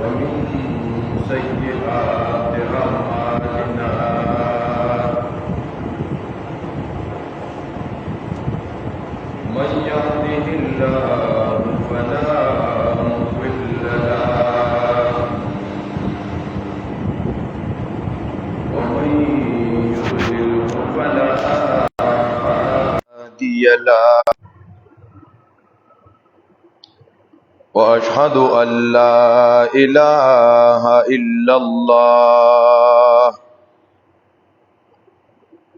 ومن سيئات أعمالنا من يهده الله فلا مضل له ومن يضلل فلا هادي له وأشهد أن لا إله إلا الله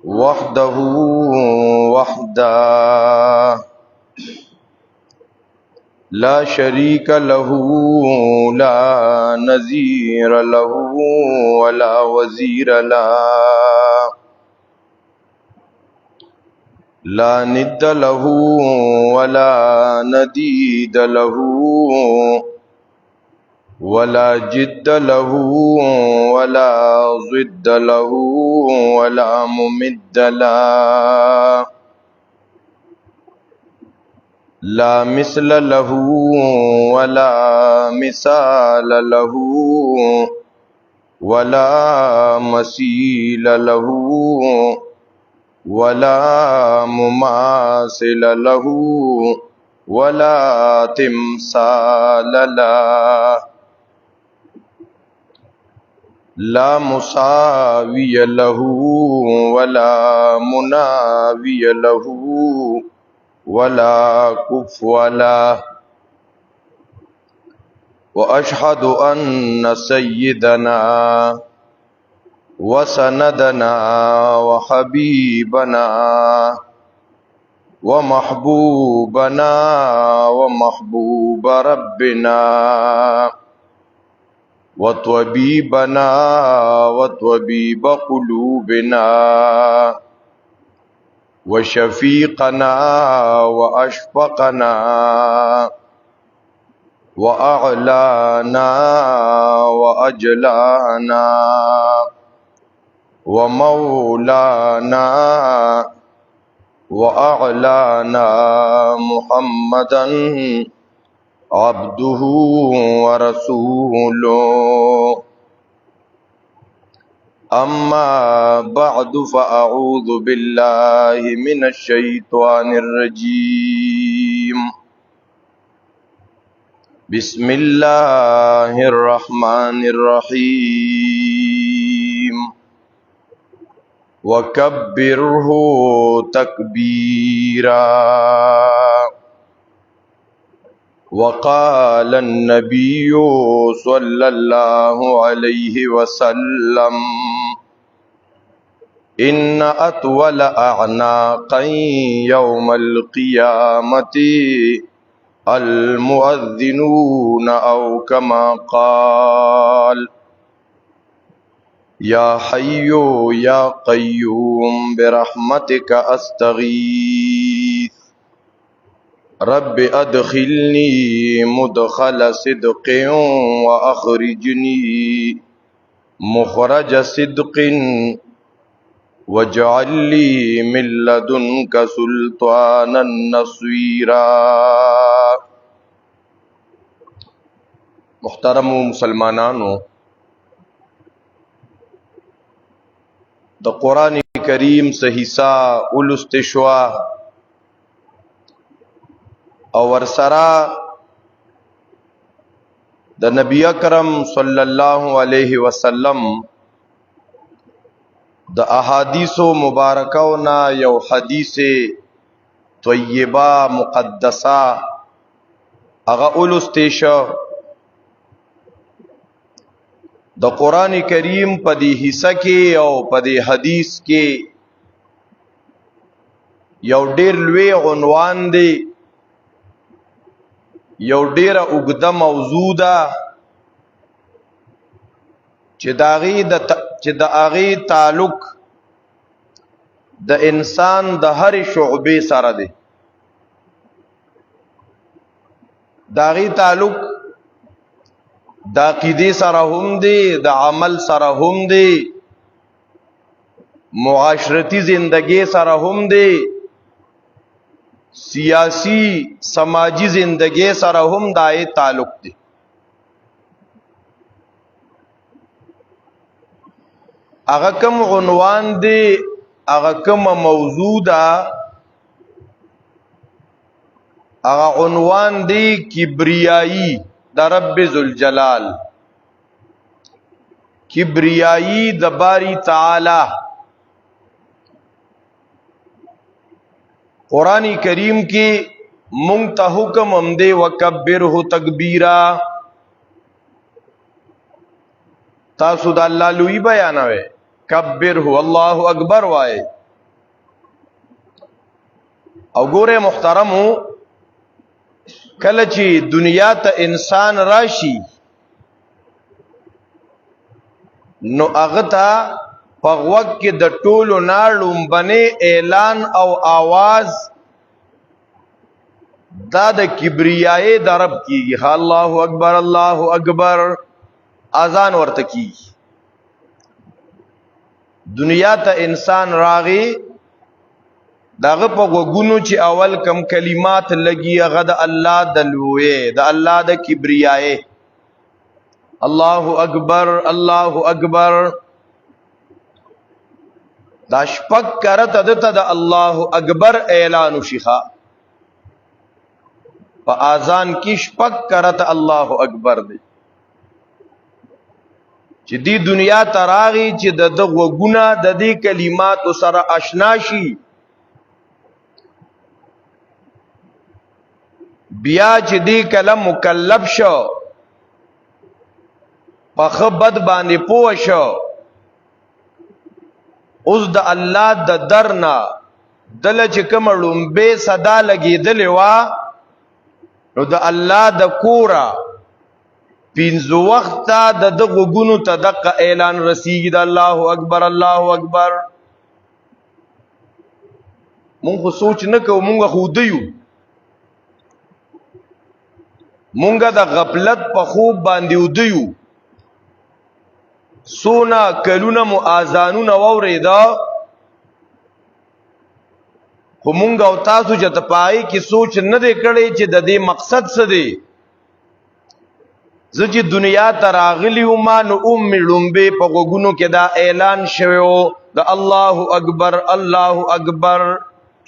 وحده لا شريك له لا نظير له ولا وزير له لا ند له ولا نديد له ولا جد له ولا ضد له ولا ممد له لا مثل له ولا مثال له ولا مثيل له ولا مماثل له ولا تمثال له لا مساوي له ولا مناوي له ولا كفو له وأشهد أن سيدنا وسندنا وحبيبنا ومحبوبنا ومحبوب ربنا وطبيبنا وطبيب قلوبنا وشفيقنا وأشفقنا وأعلانا وأجلانا ومولانا وأعلانا محمدا عبده ورسوله أما بعد فأعوذ بالله من الشيطان الرجيم بسم الله الرحمن الرحيم وكبره تكبيرا وقال النبي صلى الله عليه وسلم إن أطول أعناقا يوم القيامة المؤذنون أو كما قال يا حي يا قيوم برحمتك أستغيث رب أدخلني مدخل صدق وأخرجني مخرج صدق واجعل لي من لدنك سلطانا نصيرا. محترم مسلمانانو، د قرآن کریم سے حصہ اولست شوا او ورسرا د نبی اکرم صلی اللہ علیہ وسلم د احادیث مبارکونا یو حدیث طیبہ مقدسہ اغا اولستیشا د قرآن کریم پا دی حصہ کی او پا دی حدیث کی یو ډیر لوی عنوان دی، یو ډیر اوږده موضوع ده چې د هغې تعلق د انسان د هر شعبې سره دی. د هغې تعلق د عقیدې سره هم دی، د عمل سره هم دی، معاشرتی زندگی سره هم دی، سیاسی سماجی زندگی سره هم دای تعلق دی. هغه کوم عنوان دی، هغه کوم موضوع ده، هغه عنوان دی کبریایی د رب ذوالجلال، کبریایی د باری تعالی. قرآن کریم کی مونږ ته حکم هم دی وکبره تکبیرا. تاسو د الله لوی بیانوي، کبره الله اکبر وای. او ګوره محترمو، کله چې دنیا ته انسان راشي نو هغه ته په غوږ کې د ټولو نه لومبنی اعلان او آواز دا د کبریای د رب کیږي. الله اکبر الله اکبر اذان ورته کیږي. دنیا ته انسان راغی، داغه په غوګونو چې اول کم کلمات لګي هغه د الله د لوی، د الله د کبریای، الله اکبر الله اکبر. دا شپک کرت دته د الله اکبر اعلان شيخه. په اذان کې شپک کرت الله اکبر دی. چې دی دنیا تراغي چې د غوګونه د دې کلمات سره آشنا شي، بیا چې دی کلم مکلف شو، په خبد باندې پوه شو، اوس د الله د درنا دل چې کوم لومبه صدا لګیدلې وا، نو د الله د کورا پینځو وخت د دغه غونو ته دغه اعلان رسیږي د الله اکبر الله اکبر. مونږ سوچ نه کوو، مونږ خو دیو، مونږ د غفلت په خوب باندې ودیو. سونا کلونه مو اذانونه ووریدا، خو مونږ او تاسو چې تپای کی سوچ نه دی کړی چې د دې مقصد څه دی. زه چې دنیا ته راغلی وم نو لومبې په غوږونو کې دا اعلان شوی و د الله اکبر الله اکبر.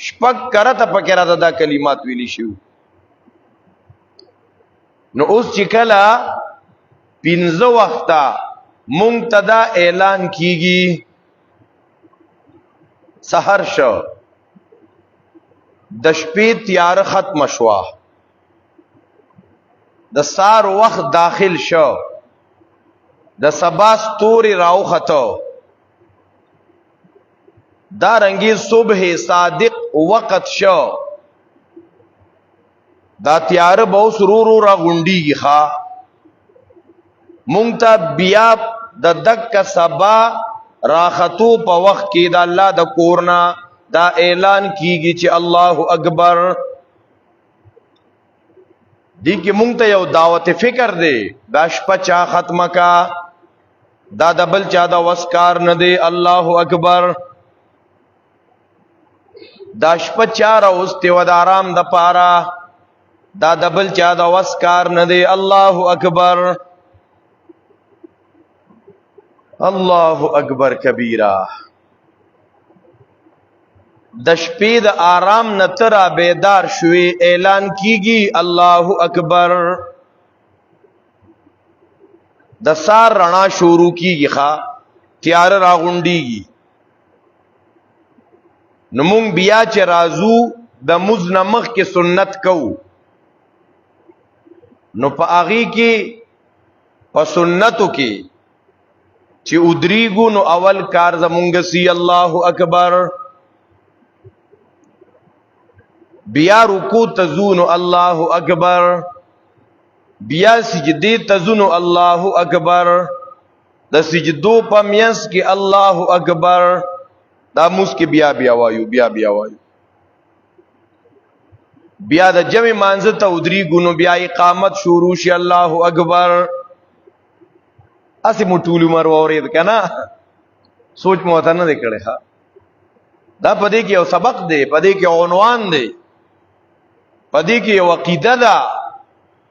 شپږ کرته پکې راته دا کلمات ویلی شو. نو اوس چې کله پینځه وخته مونږ ته دا اعلان کیږي، سحر شو، د شپې تیار ختم شوه، د سار وخت داخل شو، د سبا ستوري راوخته، دا رنگی صبح صادق وقت شو، دا تیار به سرورو را غونډیږي ښا. مونږ ته بیا د دک سبا راختو په وخت کې د الله د کورنا دا اعلان کیږي چې الله اکبر. دی کې مونږ ته یو دعوت فکر دی، دا شپه چا ختمه کا، دا د بل چا د وسکار نه دی. الله اکبر. دا شپه چا راوستي و د آرام د پاره، دا د بل چا د وسکار نه دی. الله اکبر الله اکبر کبیره. د شپې د آرام نتر بیدار شوي اعلان کیږي الله اکبر. د سار رڼا شروع کیږي ښا، تیار راغونډیږي. نو مونږ بیا چې رازو د مز نمخ کې سنت کوو، نو په هغه کې په سنتو کې چې ادریګو نو اول کار زمونږ سی الله اکبر. بیا رکوع تزونو الله اکبر، بیا سجدی تزونو الله اکبر، د سجدو په میانس کې الله اکبر. دا موږ کې بیا بیا وایو بیا بیا وایو. بیا د جمع مانزه ته ودریګو نو بیا اقامت شروع شي الله اکبر. اسی مو ټول عمر اورید کنه، سوچ مو ته نه کړي ها. دا پدې کې یو سبق دی، پدې کې عنوان دی، پدې کې یو عقیده ده،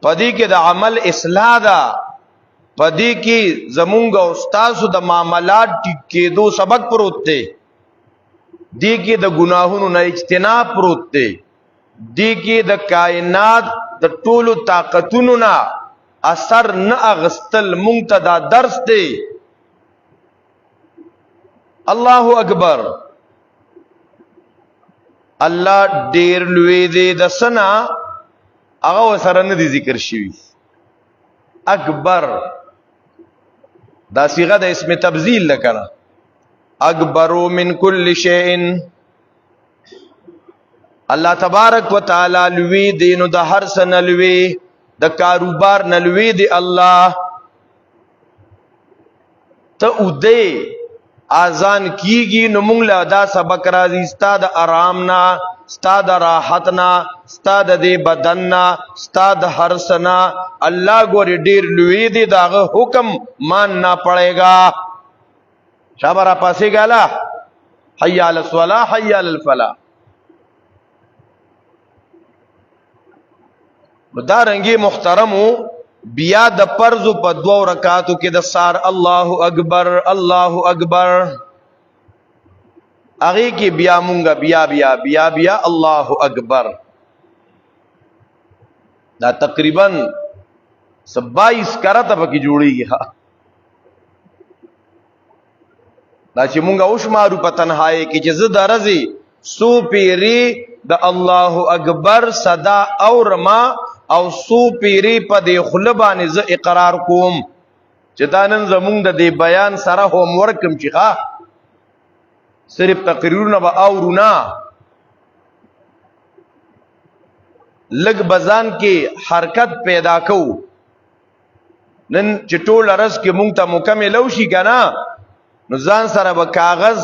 پدې کې د عمل اصلاح ده. پدې کې زمونږ او تاسو د معاملات ټیک کېدو سبق پروت دی، دې کې د ګناهونو نه اجتناب پروت دی، دې کې د کائنات د ټولو طاقتونو نه اثر نه اغستل مونږ ته دا درس دی. الله اکبر. الله ډیر لوی دی، د سنا هغه سره نه دی ذکر شوی. اکبر دا صيغه د اسم تبذیل لکړه، اکبر من کل شیء. الله تبارک وتعالى لوی دی، نو د هر څه نه لوی، د کاروبار نه لوی دی الله. ته اوده اذان کیږي نو موږ له دا سبق راځي، ستا د آرام نه، ستا د راحت نه، ستا د دې بدن نه، ستا د هر څه نه. الله ګورې ډیر لوی دی، داغه حکم ماننا پڑے گا. شابه را پاسې ګاله حي علی الصلاة حي علی الفلاح. دا رنگی محترمو بیا د فرض په 2 رکعاتو کې د سار الله اکبر الله اکبر، هغه کې بیا مونږه بیا بیا بیا بیا الله اکبر. دا تقریبا 22 کرته پکې جوړیږي. دا چې مونږه وشمارو په تنهایی کې چې زه درځي سو پیری د الله اکبر صدا اورما او سو پیری په دې خلبانې ز اقرار کوم چې دا نن زمونږ د دې بیان سره هوم ورکم چې ښا صرف تقریرونه به اورونا لګ بزان کې حرکت پیدا کو. نن چې ټول رس کې مونږ ته مکمل وشي کنه، نو ځان سره به کاغذ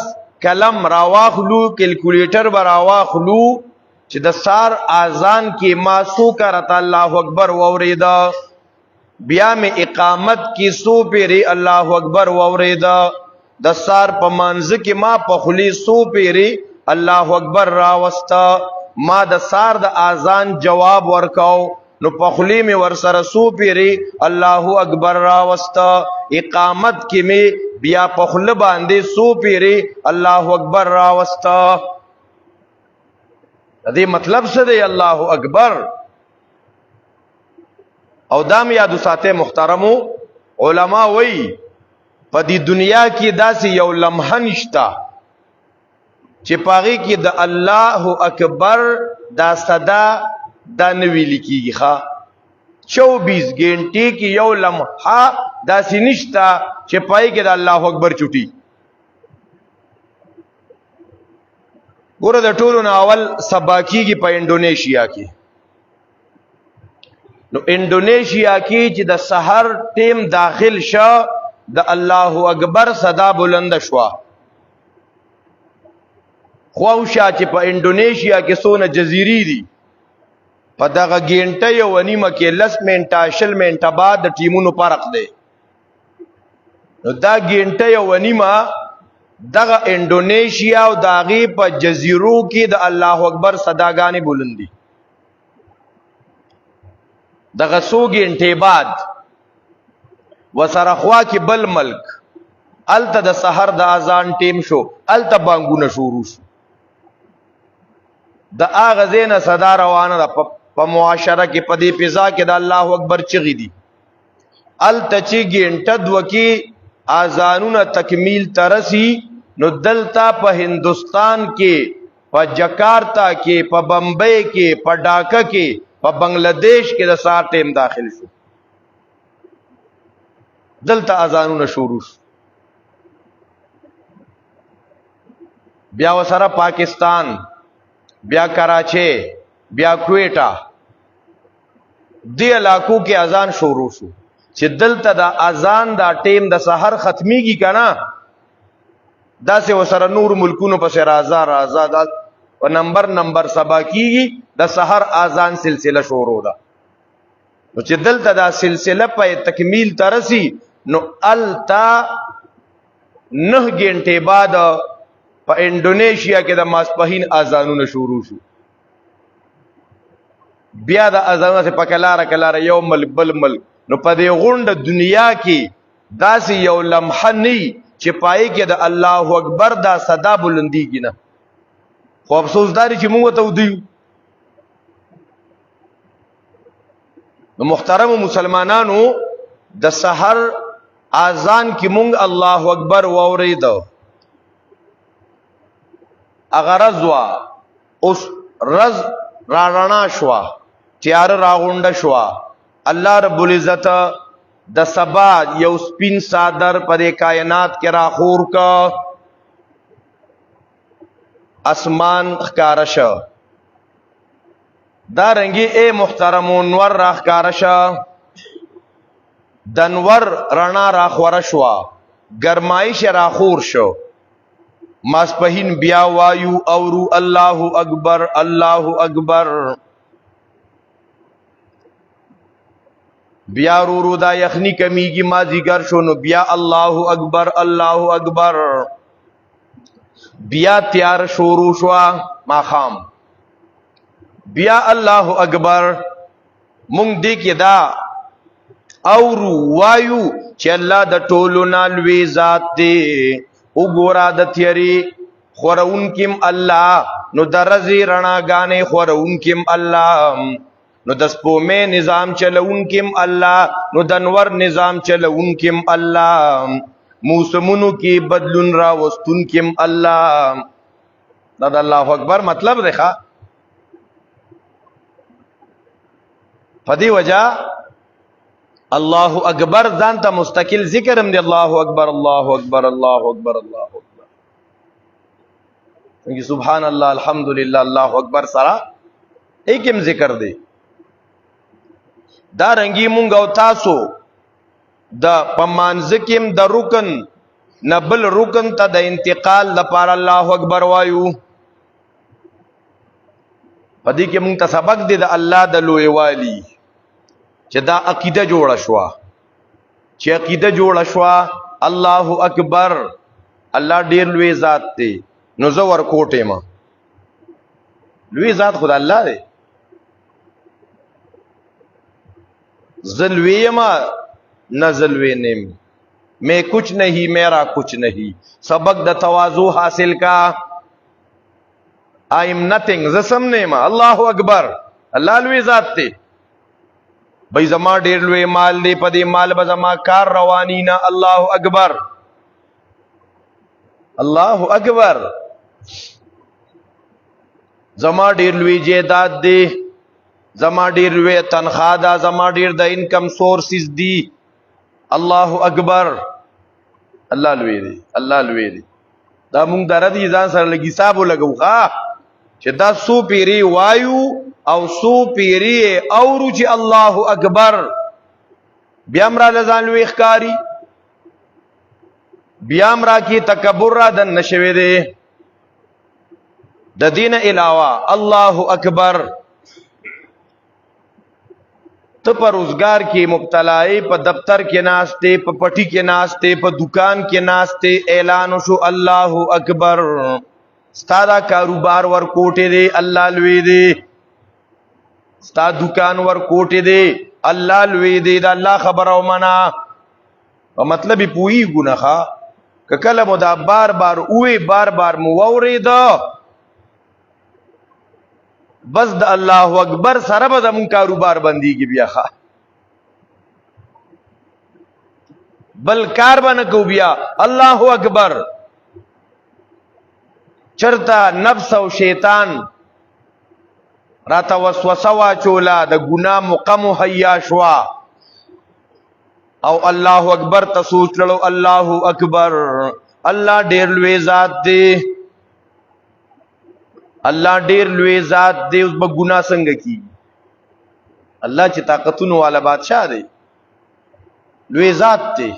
قلم راواخلو، کیلکولیټر به راواخلو چې د سار اذان کې ما سو کرت الله اکبر ووریدا، بیا می اقامت کې سو پیری الله اکبر ووریدا، د سار په منځ کې ما په خلی سو پیری الله اکبر راوستا، ما د سار د اذان جواب ورکاو نو په خلی می ور سره سو پیری الله اکبر راوستا، اقامت کې می بیا په خل باندې سو پیری الله اکبر راوستا. دې مطلب څه دی الله اکبر؟ او دام یادو ساته محترمو، علما وی په دې دنیا کې داسې یو لمحه نشتا چې پاغي کې د الله اکبر دا صدا دا نوی لیکيږي. ښا 24 غنټې کې یو لمحه داسې نشتا چې پای کې د الله اکبر چټي. ګوره د ټولو نه اول سبا کیږي په انډونیشیا کې. نو انډونیشیا کې چې د سحر ټیم داخل شه د الله اکبر صدا بلند شوا. خواوشا چې په انډونیشیا کې سونه جزیری دي، په دغه ګینټه یو ونیمه کې 10 منټه 20 منټه بعد د ټیمونو فرق دی. نو دا ګینټه یو ونیمه دغه انډونیشیا او داغي په جزیرو کې د الله اکبر صداګانې بلندي. دغه سو ګینټه بعد وسره خوا کې بل ملک الته د سحر د اذان ټیم شو، الته بانګونه شروع شو. د اغه زینه صدا روانه ده په معاشره کې، په دې فضا کې د الله اکبر چغې دي. الته چې ګینټه دوکي اذانونه تکمیل ترسي، نو دلتا په هندوستان کې، په جکارتا کې، په بمبئی کې، په ډاکا کې، په بنگلاديش کې د سار ټیم داخل شو. دلتا اذانونه شروع شو. بیا وسره پاکستان، بیا کراچی، بیا کویټا، دې علاقو کې اذان شروع شو چې دلته د اذان دا ټیم د سحر ختميږي کنه، دا سه وسره نور ملکونو په راځه راځه دا نمبر سبا کیږي، د سحر اذان سلسله شروع ده. نو چې دلته دا سلسله په تکمیل ترسي، نو التا 9 غنټه بعد په انډونیشیا کې د ماسپهین اذانونه شروع شو. بیا د اذانونه په کلاره یو ملک بل ملک، نو په دې غونډه دنیا کې داسې یو لمحه نه چې پای کې د الله اکبر دا صدا بلندیږي نه. خو افسوس داري چې موږ ته ودیو. نو محترم مسلمانانو د سحر اذان کې مونږ الله اکبر واورید. اگر رضوا اوس رز را رڼا شوا تیار راغونډه شوا. الله رب العزت د سبا یو سپین صادر پر کائنات کې راخور کا اسمان ښکارا شو. دا رنگی اے محترم نور را ښکارا شو. دنور رڼا راخور شوا گرمایش راخور شو. ماسپهین بیا وایو اورو الله اکبر الله اکبر. بیا رو دا یخنی کمیگی مازیگر شو نو بیا الله اکبر الله اکبر. بیا تیار شروع شوا ماخام بیا الله اکبر. مونږ دې کې دا اورو وایو چې الله د ټولو نه لوی ذات دی. وګورا د تیری خورونکم الله نو درزي رڼاګانې خورونکم الله نو د سپومې نظام چلونکم الله نو د انور نظام چلونکم الله موسمونو کې بدلون را وستونکم الله. دا د الله اکبر مطلب دی ښا. په دې وجہ الله اکبر ځان ته مستقل ذکر هم دی. الله اکبر الله اکبر الله اکبر الله اکبر. څنګه سبحان الله الحمدلله الله اکبر سره ایکم ذکر دی. دا رنگی مونږ او تاسو د پمانځکیم د رکن نبل رکن ته د انتقال لپاره الله اکبر وایو. پدې کې مونږ ته سبق دی د الله د لوی والی چې دا عقیده جوړه شوا. چې عقیده جوړه شوا الله اکبر الله ډیر لوی ذات دی. نو زه ورکوټه ما لوی ذات خدا الله دی. زلوی ما نہ زلوی نیم میں کچھ نہیں میرا کچھ نہیں. سبق د تواضع حاصل کا. I am nothing زسم نیم الله اکبر الله لوی ذات دی. بھئی زما ډیر لوی مال دی پدې مال به زما کار روانی نه. الله اکبر الله اکبر. زما ډیر لوی جیداد دی زما ډیر لوی تنخواه ده زما ډیر د انکم سورسز دی. الله اکبر الله لوی دی الله لوی دی. دا مونږ درته ځان سره لګی حساب ولګو ښا چې دا سو پیری وایو او سو پیری اورو چې الله اکبر. بیا امرا لزان لوی ښکاری بیا امرا کی تکبر را دن نشوي دی. د دین علاوه الله اکبر ته پر روزگار کې مبتلای په دفتر کې ناشته په پټی کې ناشته په دکان کې ناشته اعلان شو الله اکبر. ستادا کاروبار ور کوټه دی الله لوی دی. ستا دکان ور کوټه دی الله لوی دی. دا الله خبر او منا او مطلب پوئی ګنخه کله مو دا بار بار اوې بار بار مو وورید بس د الله اکبر سره به زمون کاروبار بنديږي بیا ښه بل کار باندې کو بیا الله اکبر. چرتا نفس او شیطان راته وسوسه واچولا د ګناه مقام حیا شوا او الله اکبر ته سوچ لړو الله اکبر الله ډیر لوی ذات دی الله ډیر لوی ذات دی. اوس به ګناه څنګه کی الله چې طاقتونو والا بادشاہ دی لوی ذات دی.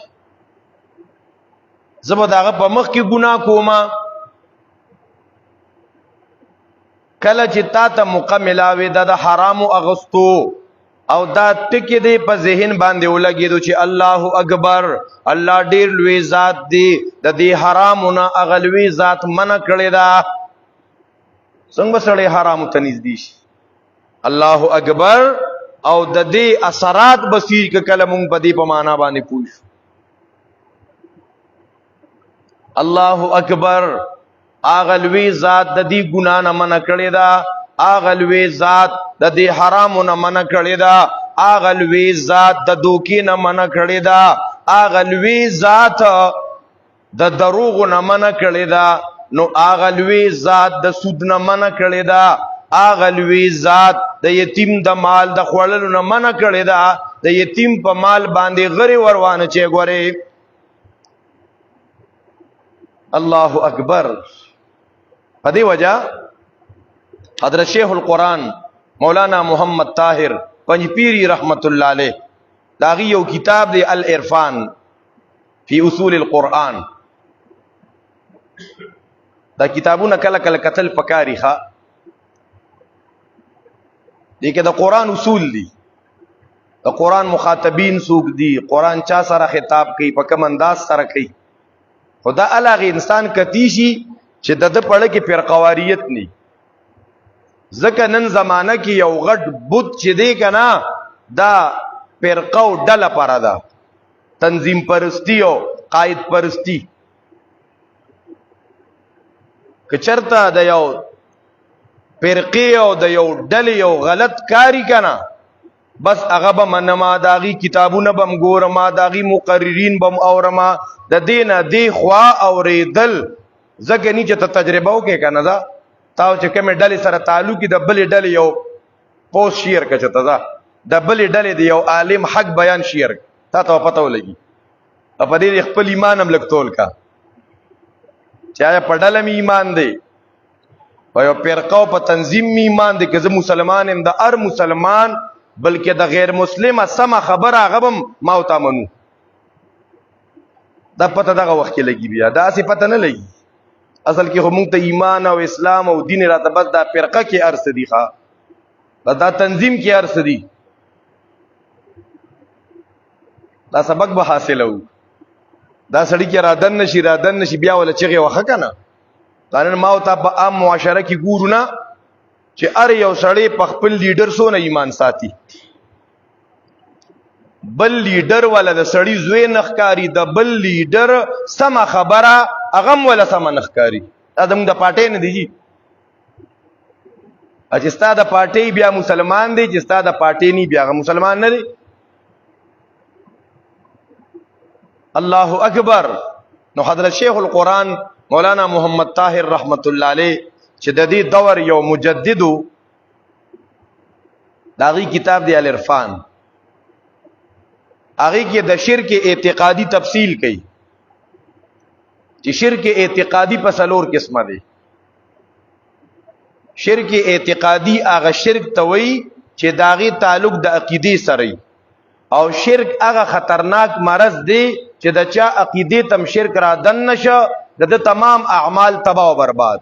زبر داغه په مخ کې ګناه کوما کله چې تا ته مکملاوي د حرام اغستو او دا ټکی دی په ذهن باندې ولګیدو چې الله اکبر الله ډیر لوی ذات دی د دې حرامونه اغلوي ذات منع کړی دا. څنګه سړی حرام ته نږدې شي؟ الله اکبر او د دې اثرات بصیر ک کله مونږ په دې په معنا باندې پوښ. الله اکبر. اغلوی ذات د دې ګنا نه منع کړی دا، اغلوی ذات د دې حرام نه منع کړی دا، اغلوی ذات د دوکې نه منع کړی دا، اغلوی ذات د دروغ نه منع کړی دا، نو اغلوی ذات د سود نه منع کړی دا، اغلوی ذات د یتیم د مال د خوړلو نه منع کړی دا، د یتیم په مال باندې غری وروانه چې ګوري. الله اکبر. په دې وجہ حضرت شیخ القرآن مولانا محمد طاهر پنجپیری رحمت الله علیه داغي یو کتاب دی العرفان فی اصول القرآن. دا کتابونه کله کله قتل پکاري ښا دي کې د قرآن اصول دي، د قرآن مخاطبین څوک دي، قرآن چا سره خطاب کوي، په کوم انداز سره کوي. خدا الهغه انسان کتی شي چې د پړه کې فرقواریت ني. ځکه نن زمانہ کې یو غټ بت چې دی کنه دا فرقه او ډله پاره ده، تنظیم پرستی او قائد پرستی. که چرته د یو فرقه او د یو ډلې یو غلط کاری کنه بس هغه به منما، داغي کتابونه بم ګورما، داغي مقررین بم اورما، د دینه دی خوا اوریدل زګ نه چې تجربه وکې کنه دا تاو چې کومه ډلې سره تعلق د بلې ډلې یو پوسټ شیر کچته دا د بلې ډلې دی یو عالم حق بیان شیر تا ته پته ولګي. په دې خپل ایمان هم لګتول کا چا په ډله می ایمان دی او یو فرقه په تنظیم می ایمان دی. که زه مسلمان هم د هر مسلمان بلکې د غیر مسلمه سم خبره غبم ما او تامنو دا پته دغه وخت کې لګي، بیا دا څه پته نه لګي. اصل کې هم ته ایمان او اسلام او دین راته بس دا فرقه کې ارث دي ښا دا تنظیم کې ارث دي. دا سبق به حاصلو دا سړی کې رادن نشي بیا ولا چغه وخه کنه. قانون ما او ته په عام معاشره کې ګورو نه چې ار یو سړی په خپل لیډر سونه ایمان ساتي، بل لیډر ولا د سړی زوی نخکاری، د بل لیډر سم خبره اغم ولا سم نخکاری. ادم د پټې نه دی چې ستا د پټې بیا مسلمان دی، چې ستا د پټې نه بیا مسلمان نه دی. الله اکبر. نو حضرت شیخ القرآن مولانا محمد طاهر رحمت الله علیه چې د دې دور یو مجددو داغي کتاب دی العرفان، هغه کې د شرک اعتقادي تفصیل کوي چې شرک اعتقادي په څلور قسمه دي. شرک اعتقادي هغه شرک ته وایي چې داغي تعلق د عقیده سره، او شرک هغه خطرناک مرض دی چې د چا عقیده تم شرک را دن نشه د تمام اعمال تباہ او برباد،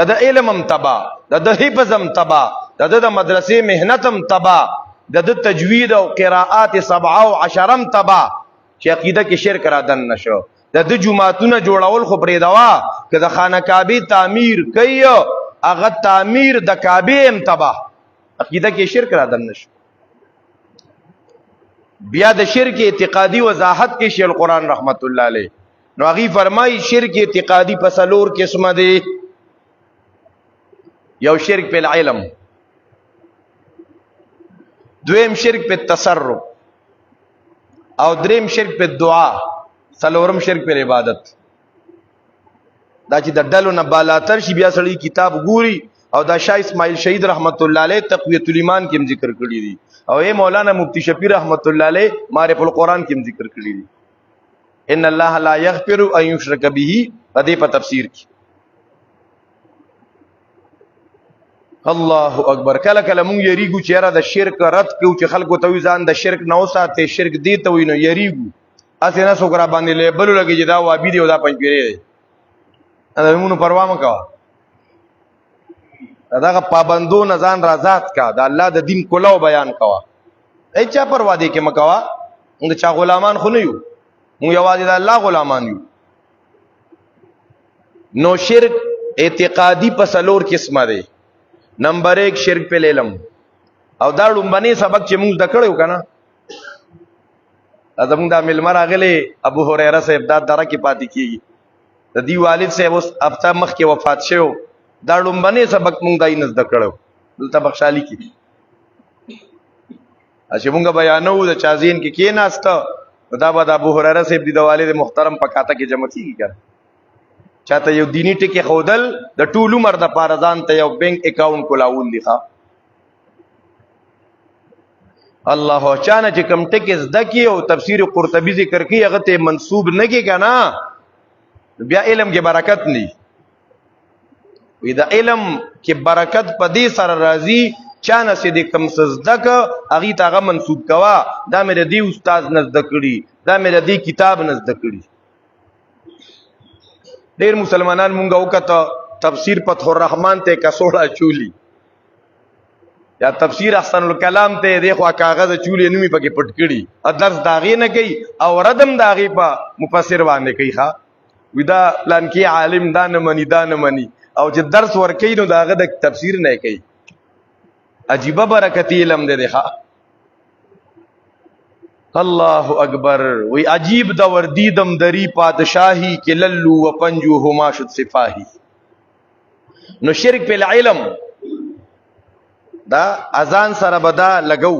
د علم هم تباہ، د حفظ هم تباہ، د مدرسې مهنت هم تباہ، د تجوید او قراءات 7 او 10 هم تباہ چې عقیده کې شرک را دن نشو. د جمعهتون جوړول خو پرې دوا که د خانه کعبه تعمیر کوي هغه تعمیر د کعبه هم تباہ، عقیده کې شرک را دن نشو. بیا د شرک اعتقادي وضاحت کې شیخ القرآن رحمت الله علیه نو هغه فرمایي شرک اعتقادي په څلور قسمه دي. یو شرک په علم، دویم شرک په تصرف، او دریم شرک په دعا، څلورم شرک په عبادت. دا چې د ډلو نه بالاتر شي بیا سړی کتاب ګوري او دا شاه اسماعیل شهید رحمت الله علیه تقویۃ الایمان کې ذکر کړی دي، او اے مولانا مفتی شفیع رحمت الله علیه معرف القرآن کې ذکر کړی دي. ان الله لا یغفر ان یشرک به دې په تفسیر کې. الله اکبر. کله کله مونږ یریګو چې را د شرک رد کو چې خلکو ته ځان د شرک نه وساته، شرک دی ته وینو یریګو اسنه سوګرا باندې لیبل لګی چې دا وابي دی او دا پنځپیری دی. دا موږ پروا مکو، داغه پابندو نه ځان رضات کا، د الله د دین کولو بیان کوا، ای چا پروا دی کې مکوا. موږ چا غلامان خو نه یو، موږ یوازې د الله غلامان یو. نو شرک اعتقادي په څلور قسمه دی. نمبر 1 شرک په علم، او دا لومبني سبق چې موږ د کړو کنه زموږ د ملمر راغلی ابو هريره صاحب دا دره کې پاتې کیږي د دې والد صاحب اوس هفته مخکې وفات شو دا لومبني سبق موږ دای نه زده کړو دلته بخشالي کې چې موږ بیانو د چازین کې کېناسته دا به د ابو هريره صاحب د والد محترم په کاته کې جمع کیږي کنه چاته یو دینی ټکی خودل د ټول عمر د پارزان ته یو بینک اکاونټ کولاول لیکه الله چانه چې کم ټکی زده کی او تفسیر قرطبی ذکر کی هغه ته منسوب نه کی کنه بیا علم کې برکت نه وي دا علم کې برکت په دې سره راځي چانه چې د کم زده ک هغه ته منسوب کوا دا مې د دې استاد نه زده کړي دا مې د دې کتاب نه زده کړي ډیر مسلمانان مونږ وکړه تفسیر فتح الرحمن ته کسوړه چولی یا تفسیر احسن الکلام ته دیخوا کاغذ چولی نومي پکې پټ کړي ا درس داغي نه کوي او ردم داغي په مفسر باندې کوي ښا ودا پلان کې عالم دا نه مني او چې درس ور کوي نو داغه د تفسیر نه کوي عجیب برکت علم دې ښا الله اکبر وی عجیب دا وردیدم دری پادشاہی کہ للو و پنجو ہما شد سفاہی نو شرک پہ العلم دا اذان سره بدا لگو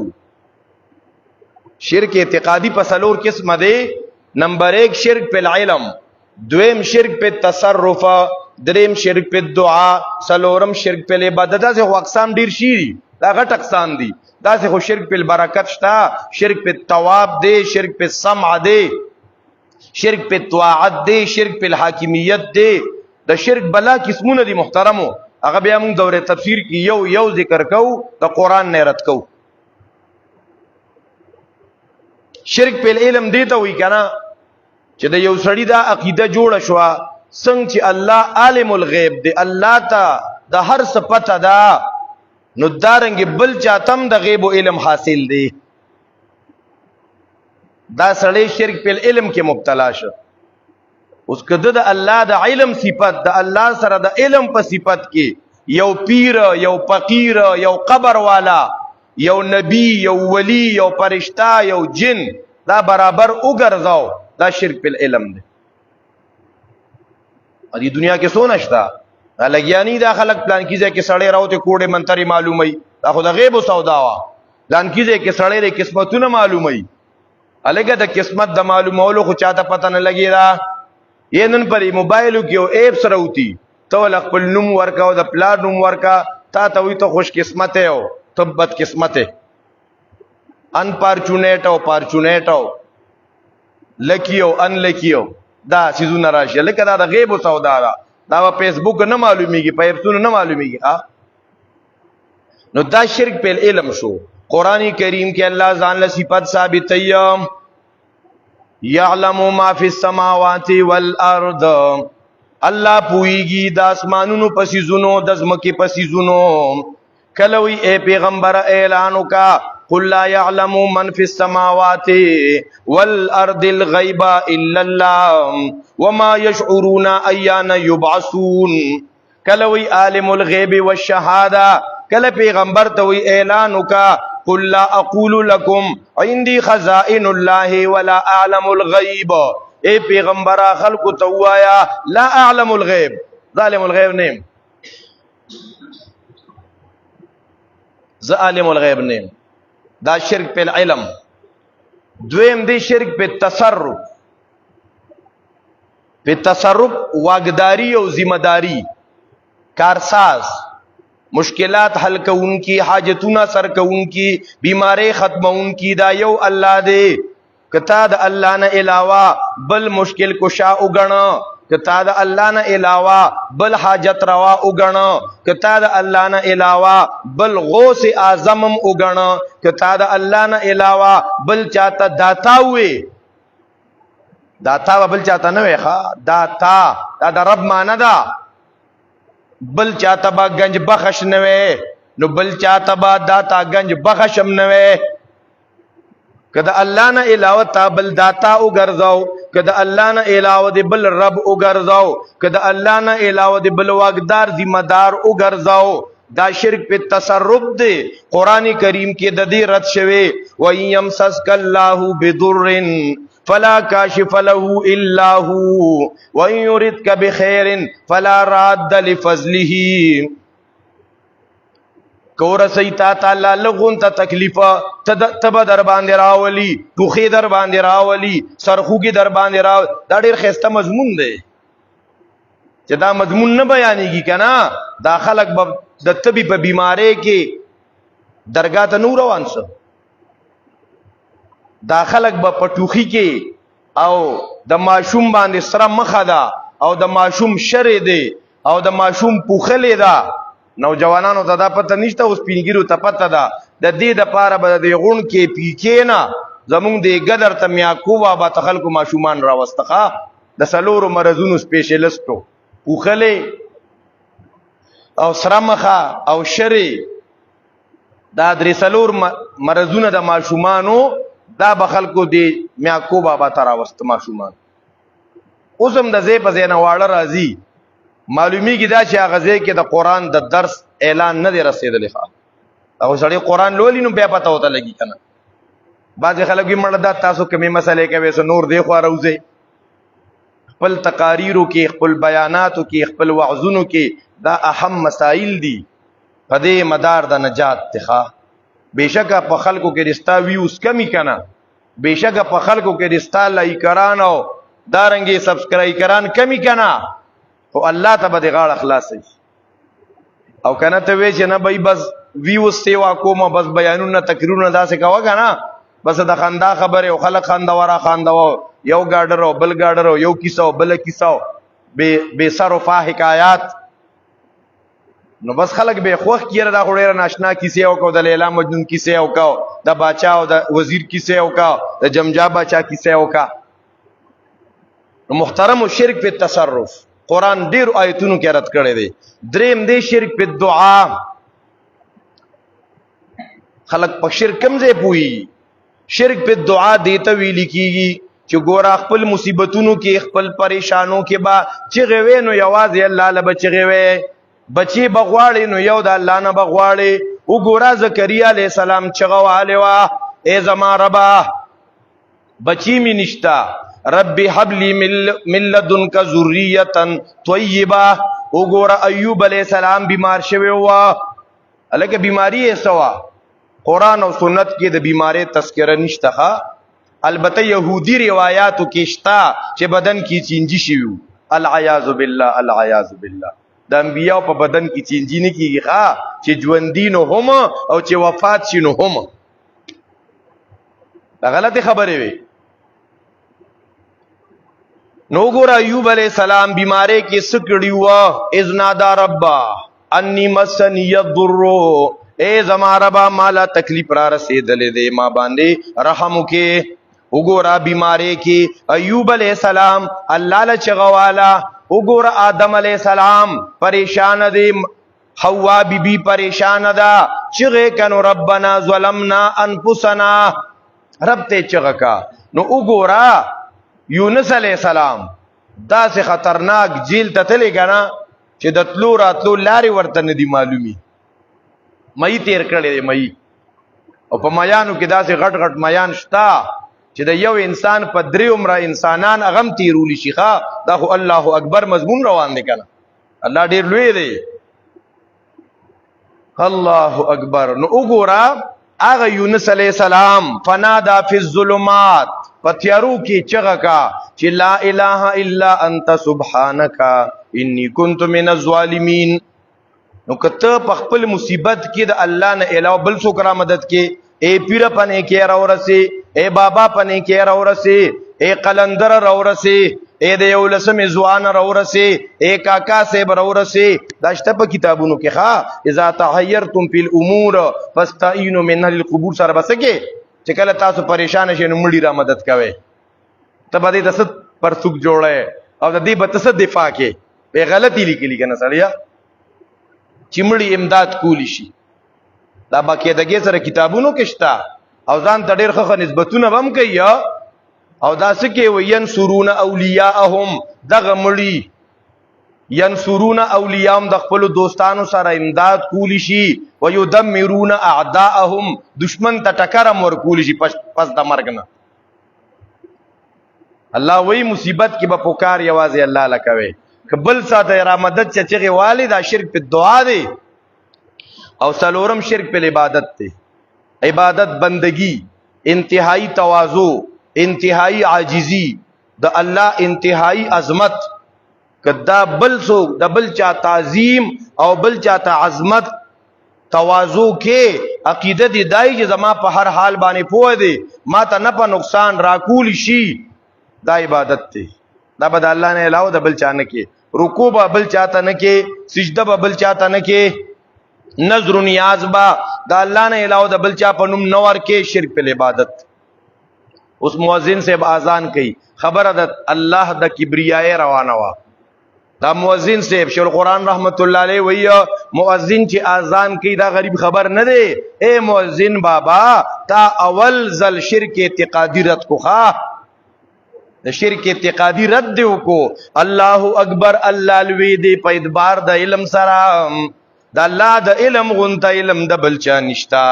شرک اعتقادی پسلور قسم دے نمبر 1 شرک پہ العلم دویم شرک پہ تصرف دریم شرک پہ دعا سلورم شرک پہ عبادت سے اقسام ډیر شي دا غټ اقسام دي دا سے خو شرک پہ برکت شتا شرک پہ تواب دے شرک پہ سمع دے شرک پہ طاعت دے شرک پہ حاکمیت دے دا شرک بلا قسمونه دي محترمو هغه بیا موږ دوره تفسیر کی یو ذکر کو دا قران نه رد کو شرک پہ علم دی ته وی کنه چې د یو سړی دا عقیده جوړه شو څنګه چې الله عالم الغیب دی الله تا د هر څه پته ده نو دارنګ بل چاتم د غیب او علم حاصل دی دا سړی شرک په علم کې مبتلا شه اوس کده د الله د علم صفت د الله سره د علم په صفت کې یو پیر یو فقیر یو قبر والا یو نبی یو ولی یو فرشتہ یو جن دا برابر وګرځاو دا شرک په علم دی ادي دنیا کې سونه شتا لګیانی دا خلک پلان کیږي کې سړی راوته کوډه منتري معلومي دا خو د غیب او سودا وا پلان کیږي کې سړی له قسمتونه معلومي الګا د قسمت د معلومولو خو چاته پته نه لګی را ینن پر موبایلو کې او ایپ سره وتی تو خپل نوم ورکا او د پلان نوم ورکا تا ته وي ته خوش قسمت او ته بد قسمت ان پارچونیټ او پارچونیټ او لکیو ان لکیو دا سيزونه راشي لکه دا د غیب او سودا دا په فیسبوک نه معلومیږي په ایپسونو نه معلومیږي نو دا شرک په علم شو قرآن کریم کې الله ځان له صفات ثابت ايام يعلم ما في السماوات والارض الله پويږي د اسمانونو پسيزونو د زمکي پسيزونو کلوي اے پیغمبر اعلان وکا قل لا يعلم من في السماوات والارض الغيب الا الله وما يشعرون ايان يبعثون کلوي عالم الغيب والشهاده کله پیغمبر ته وی اعلان وکا قل لا اقول لكم عندي خزائن الله ولا اعلم الغيب اے پیغمبر خلق توایا لا اعلم الغيب ظالم الغيب نیم ز عالم الغيب نیم دا شرک په علم دویم دی شرک په تصرف واغداری او ذمہ داری کارساز مشکلات حل کونکی حاجتونه سر کونکی بیماری ختمونکی دا یو الله دی کتا د الله نه علاوه بل مشکل کشا وګڼه کتا د الله نه علاوه بل حاجت روا وګڼه کتا د الله نه علاوه بل غوث اعظم وګڼه کتا د الله نه علاوه بل چاته داتا وي داتا بل چاته نه وي ښا داتا دا د رب معنی ده بل چاته با گنج بخش نه وي نو بل چاته با داتا گنج بخشم نه وي کدا الله نه علاوه تا بل داتا وګرځاو کدا الله نه علاوه دی بل رب وګرځاو کدا الله نه علاوه دی بل واغدار ذمہ دار وګرځاو دا شرک په تصرف دی. قران کریم کې د دې رد شوی و یمسسک الله بضر فلا کاشف له الا هو وان يردك بخير فلا راد لفضله. کور سیتا تعالی لغون ته تکلیف تب در باندې راولي، ټوخي در باندې راولي، سرخوږي در باندې راولي. دا ډیر خسته مضمون دی چې دا مضمون نه بیانېږي کنه. دا خلک به د طبي په بیماری کې درگاه ته نور روان سو، دا خلک به په ټوخي کې او د ماشوم باندې سره مخه ده او د ماشوم شر دی او د ماشوم پوخلې ده. نوجوانانو ته دا پته نشته، اوس پینګیرو ته پته ده. د دې د پاره به د غون کې پیکې نه زمونږ د ګدر ته میاکوبا به تخلکو ماشومان راوستخه د سلورو مرزونو سپیشلیسټو پوخلې او سرمخه او شری دا درې سلور مرزونه د ماشومانو دا به خلکو د میاکوبا به تراوست ماشومان. اوس هم د ځای په ځای نه واړه راځي، معلومیږي دا چې هغه ځای کې د قرآن د درس اعلان نه دی رسېدلی. هغه سړی قرآن لولي نو بیا پته ورته لګي که نه. بعضې خلک وي مړه دا تاسو کومې مسلې کوئ څه نور دی خوا روځئ. خپل تقاریرو کې، خپل بیاناتو کې، خپل وعظونو کې دا اهم مسائل دي، په دې مدار د نجات تخا. بېشکه په خلکو کې رستا ویوز کمی که نه، بېشکه په خلکو کې رستا لایکران او دارنګې سبسکرایبران کمی که نه، خو الله ته به دې غاړه خلاصوي. او که نه ته وایې چې نه بھائی بس ویوز سیوا کومه، بس بیانونه تقریرونه داسې کوه که نه، بس د خندا خبرې او خلک خندوه خاندوه، یو ګاډر او بل ګاډر او یو کیسه او بله کیسه او بې سر و فا حکایات، نو بس خلک به خوښ کیره. دا خو ډېره ناشنا کیسې وکړو، د لیلا مجنون کیسې وکړو، د باچا او د وزیر کیسې وکړو، د جمجا باچا کیسې وکړه. نو محترم شرک په تصرف قرآن ډېر آیتونو کې رد کړی دی. دریم دی شرک په دعا. خلک په شرک کم ځای پوهېږي. شرک په دعا دیته ویل کېږي چې ګوره خپل مصیبتونو کې، خپل پریشانو کې به چغې وې نو یوازې الله له به چغې وې، بچی بغواړي نو یو د الله نه بغواړي. وګوره زکریا علیہ السلام چغه وهلې وه، ای زما ربه بچی می نشتا، رب هب لی من لدنک ذریه طیبه. وګوره ایوب علیہ السلام بیمار شوی و، الکه بیماری یې سوا. قرآن او سنت کې د بیماری تذکره نشته، البته یهودی روایاتو کې شته چې بدن کې چینجی شوی. العیاذ بالله العیاذ بالله. د انبیاء په بدن کې چینجی نه کیږي چې ژوندي نو هم او چې وفات شي نو هم. دا غلطه خبره وي. نو ګور ایوب علیہ السلام بیماری کې سکړی و، اذ نادا ربا انی مسنی الضر، اے زما ربا مالا تکلیف را رسیدلې دې، ما باندې رحم وکې. وګورا بیماری کې ایوب علیہ السلام الله له چغوالا. وګوره آدم علیہ السلام پریشان دی، حوا بی بی پریشان ده، چغه کنو ربنا ظلمنا انفسنا، رب ته چغه کا. نو وګوره یونس علیہ السلام دا سه خطرناک جیل ته تللی کنه چې د تلو راتلو لارې ورته نه دی معلومي. مئی تیر کړی دی مئی، او په میانو کې داسې غټ غټ میان شتا چې د یو انسان په درې عمره انسانان اغم تیرولی شي. دا خو الله اکبر مضمون روان دی کنه، الله ډیر لوی دی. الله اکبر. نو وګوره هغه یونس علیہ السلام فنادا فی الظلمات، پتیارو کې چغه کا چې لا اله الا انت سبحانك انی کنت من الظالمین. نو کته په خپل مصیبت کې د الله نه علاوه بل څوک را مدد کې، اے پیر پنه کې را ورسي، اے بابا پنه کې را ورسي، اے قلندر را ورسي، اے د یو لسم ځوان را ورسي، اے کاکا صاحب را ورسي. دا شته په کتابونو کې اذا تحيرتم في الامور فاستعينوا من اهل القبور سره بسکه چې کله تاسو پریشان شئ نو مړي را مدد کوي. ته به دې د ست پر څوک جوړه او د دې به تاسو دفاع کې به غلطی لیکلی کنه سړیا چې مړي امداد کولی شي. دا باقاعدګي سره کتابونو کې شته او ځان ته ډېر ښه نسبتونه هم کوي او دا سکه وین سرون اولیاءهم دغه مړي ینصرون اولیاءهم د خپل دوستانو سره امداد کولی شي ويدمرون اعداءهم دشمن ته ټکرم ور کولی شي پس د مرګ نه. الله وی مصیبت کې به پکار یوازې الله لکوي کبل ساته را مدد چچغه والی دا شرک په دعا دی او سلورم شرک په عبادت دی. عبادت بندگی انتہائی تواضع انتہائی عاجزی د الله انتہائی عظمت کدا بل سو د بل چا تعظیم او بل چا عظمت تواضع کې عقیده دی دای چې زما په هر حال باندې پوه دی ما ته نه په نقصان راکول شي دا عبادت دی. دا بد الله نه علاوه د بل چا نه کې رکوع به بل چاته نه کې سجده به بل چاته نه کې نظر و نیاز با دا الله نه علاوه د بل چا په نوم نور کې شرک په عبادت. اوس مؤذن صاحب اذان کوي خبره د الله د کبریای روانه وا دا مؤذن صاحب شیخ القرآن رحمت الله علیه وی مؤذن چې اذان کوي دا غریب خبر نه دی. اے مؤذن بابا تا اول زل شرک اعتقادی رد کو خوا د شرک اعتقادی رد دیو کو الله اکبر الله لوی دی په اعتبار د علم سره د الله د علم غونته علم د بلچا نشتا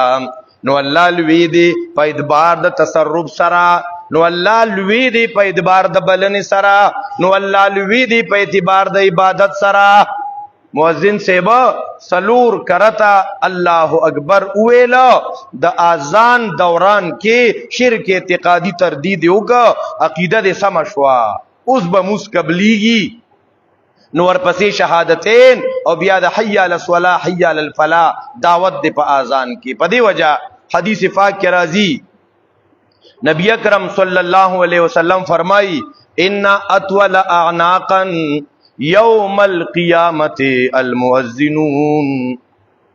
نو الله لوی دی په اعتبار د تصرف سره نو الله لوی دی په اعتبار د بلنې سره نو الله لوی دی په اعتبار د عبادت سره. مؤذن سیبا سلور کرتا الله اکبر اویلا د اذان دوران کې شرک اعتقادی تردید وکا عقیده د سم شوا اوس به موس قبلیږي نو ورپسې شهادتین او بیا د حی علی الصلاح حی علی الفلاح دعوت د په اذان کې. په دې وجہ حدیث پاک کې راځي نبی اکرم صلی الله علیه وسلم فرمائی ان اطول اعناقا یوم القیامت المؤذنون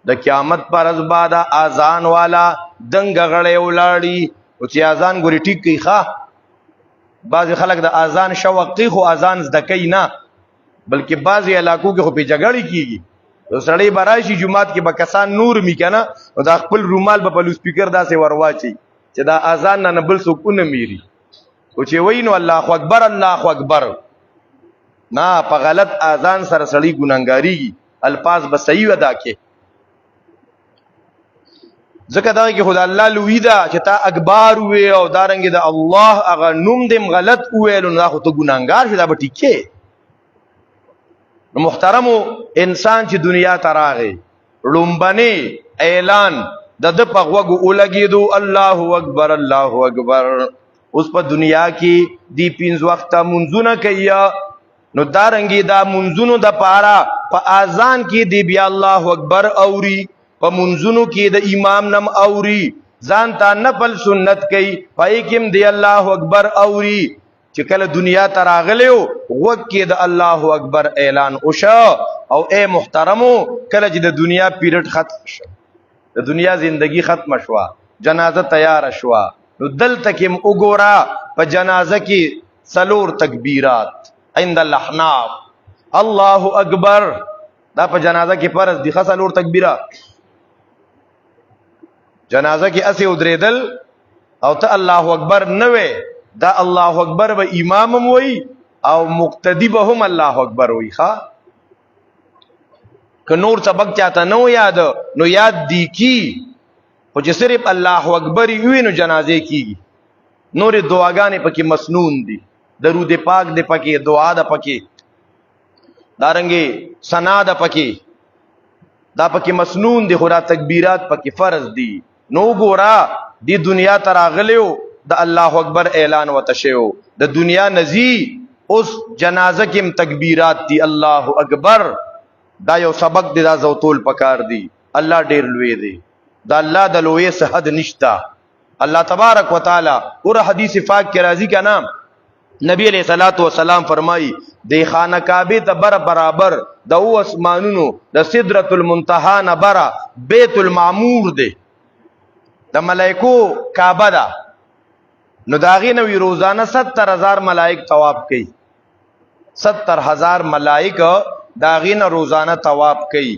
د قیامت پر از بعد اذان والا دنګ غړې ولاړی او چې اذان ګوري ټیک کی ښه بعض خلک د اذان شوقي خو اذان زده کوي نه بلکې بعضی علاقو کې خو په جګړې کیږي نو سړی براشي جمعات کې به کسان نور می کنه او دا خپل رومال په بلو سپیکر داسې ورواچي چې دا اذان نه بل څوک نه میري او چې وای نو الله اکبر الله اکبر نه په غلط اذان سره سړی ګناګاریږي الفاظ به صحیح ادا کې ځکه دا کې خدای الله لوی دا چې تا اکبر وې او دارنګ دا الله هغه نوم دې غلط وې نو خو ته ګناګار شې دا به ټیکه. نو محترمو انسان چې دنیا ته راغی لومبني اعلان د په غوږ ولګېدو الله اکبر الله اکبر اوس په دنیا کې دی 5 وخت منځونه کوي نو دارنګي دا منځونو د پاره په اذان کې دی بیا الله اکبر اوري په منځونو کې د امام نم اوري ځان ته نفل سنت کوي پای کې دی الله اکبر اوري چې کله دنیا ته راغلیو وکې د الله اکبر اعلان وشو او اے محترمو کله چې د دنیا پیریډ ختم شو د دنیا زندگی ختم شو جنازه تیار شو نو دلته کې وګورا په جنازه کې سلور تکبیرات عند الاحناف الله اکبر دا په جنازه کې فرض دي خسلور تکبیرات جنازه کې اسی ودریدل او ته الله اکبر نه وې دا الله اکبر به امامم وای او مقتدی به هم الله اکبر وای ښا که نور سبق چاته نو یاد نو یاد دی کی خو چې صرف الله اکبر وی نو جنازه کیږي نور دعاګانې پکې مسنون دي درود پاک دې پکې دعا ده پکې دارنګي ثنا ده پکې دا پکې مسنون دي خورا تکبیرات پکې فرض دي نو ګورا دی دنیا ته راغلیو د الله اکبر اعلان وتشو د دنیا نزی اوس جنازه کې تکبیرات دي الله اکبر دا یو سبق دی دا زوتول پکار دی الله ډیر لوی دی دا الله د لوی صحت نشتا الله تبارک وتعالى اور حدیث پاک کې راضی کا نام نبی علیہ الصلوۃ والسلام فرمای د خانه کعبه ته برابر د او اسمانونو د سدرۃ المنتہا نه برا بیت المعمور دی د ملائکو کعبه ده نو داغی نوی روزانه 70,000 ملائک طواف کئی 70,000 ملائک داغی نه روزانه طواف کئی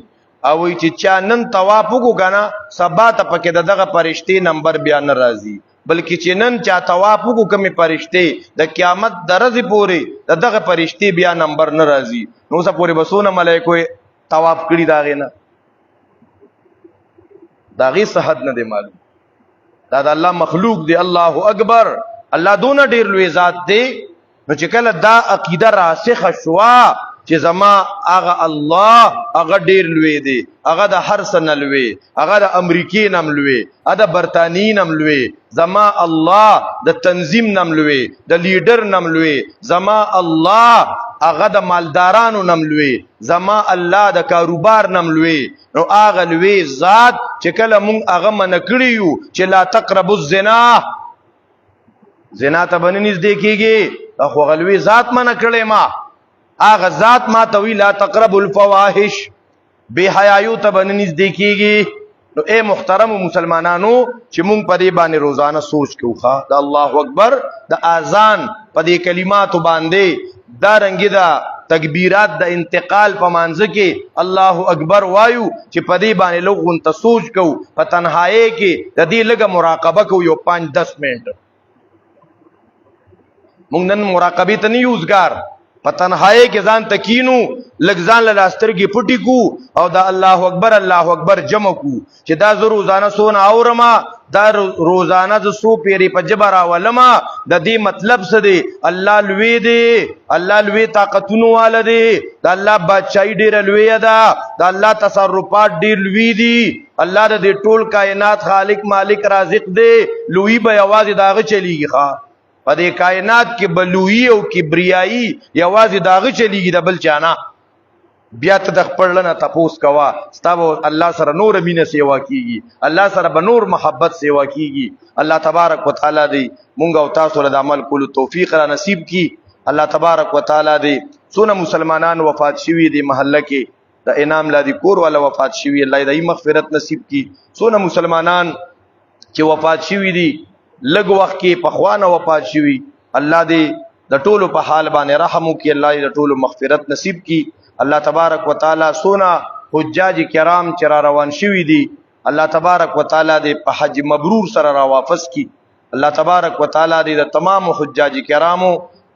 اوی چې چا نن طواف وکړو کنه سبا ته پکې دغه فرشتي نمبر بیا نه راځي بلکې چې نن چا طواف وکړو کومې فرشتې د قیامت د ورځې پورې دغه فرشتې بیا نمبر نه راځي. نو اوسه پورې به څونه ملایکو طواف کړي د هغې نه، د هغې څه حد نه دی معلوم. دا د الله مخلوق دی. الله اکبر. الله دونه ډېر لوی ذات دی. نو چې کله دا عقیده راسخه شوه چې زما هغه الله هغه ډېر لوی دی، هغه د هر څه نه لوی، هغه د امریکې نه هم لوی، هغه د برطانیې نه هم لوی، زما الله د تنظیم نه هم لوی، د لیډر نه هم لوی، زما الله هغه د مالدارانو نه هم لوی، زما الله د کاروبار نه هم لوی. نو هغه لوی ذات چې کله مونږ هغه منع کړي یو چې لا تقربوا الزنا، زنا ته به نه نږدې کېږي، دا خو هغه لوی ذات منع کړی ما. هغه ذات ما ته وی لا تقربوا الفواحش، بے حیایو ته به نه نږدې کېږي. نو اے محترم مسلمانانو چې مونږ په دې باندې روزانه سوچ کوو ښه د الله اکبر د اذان په دې کلماتو باندې، دا رنګې دا تکبیرات د انتقال په مانځه کې الله اکبر وایو چې په دې باندې لږ غونته سوچ کوو، په تنهایۍ کې د دې لږه مراقبه کوو یو 5-10 منټ. مونږ نن مراقبې ته نه یوزګار، په تنهایۍ کې ځان تکینو، لږ ځان له سترګې پټې کو او دا الله اکبر جمع کو چې دا زه روزانه څونه اورما، دا روزانه زه څو پیرې په ژبه راولما. د دې مطلب څه دی؟ الله لوی دی، الله لوی طاقتونو والا دی، د الله بادشاہي ډېره لویه ده، د الله تصرفات ډېر لوی دي، الله د دې ټول کائنات خالق مالک رازق دی. لوی به یوازې د هغه چلیږي ښه په دې کائنات کې بلویی او کبریایی یوازې د هغه چلیږي، د بل چا نه. بیا ته د خپل نه تپوس کوه، ستا به الله سره نور مینه سیوا کیږي، الله سره به نور محبت سیوا کیږي. الله تبارک وتعالی دی مونږ او تاسو له عمل کولو توفیق را نصیب کی. الله تبارک وتعالی دی څونه مسلمانان وفات شوي دي محله کې، د انعام لادي کور والا وفات شوي، الله دې مغفرت نصیب کی. څونه مسلمانان چې وفات شوي دي لږ وخت کې پخوانه وفات شوي، الله دې د ټولو په حال باندې رحم وکړي، الله دې د ټولو مغفرت نصیب کی. الله تبارک وتعالی سونا حجاج کرام چې را روان شوي دي، الله تبارک وتعالی دې په حج مبرور سره را واپس کی. الله تبارک وتعالی دې د تمام حجاج کرامو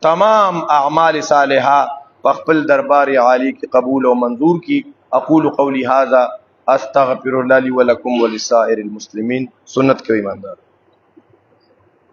تمام اعمال صالحہ په خپل دربار عالی کې قبول او منظور کی. اقول قولی هذا استغفر الله لي ولكم ولسائر المسلمين. سنت کوي ایماندار.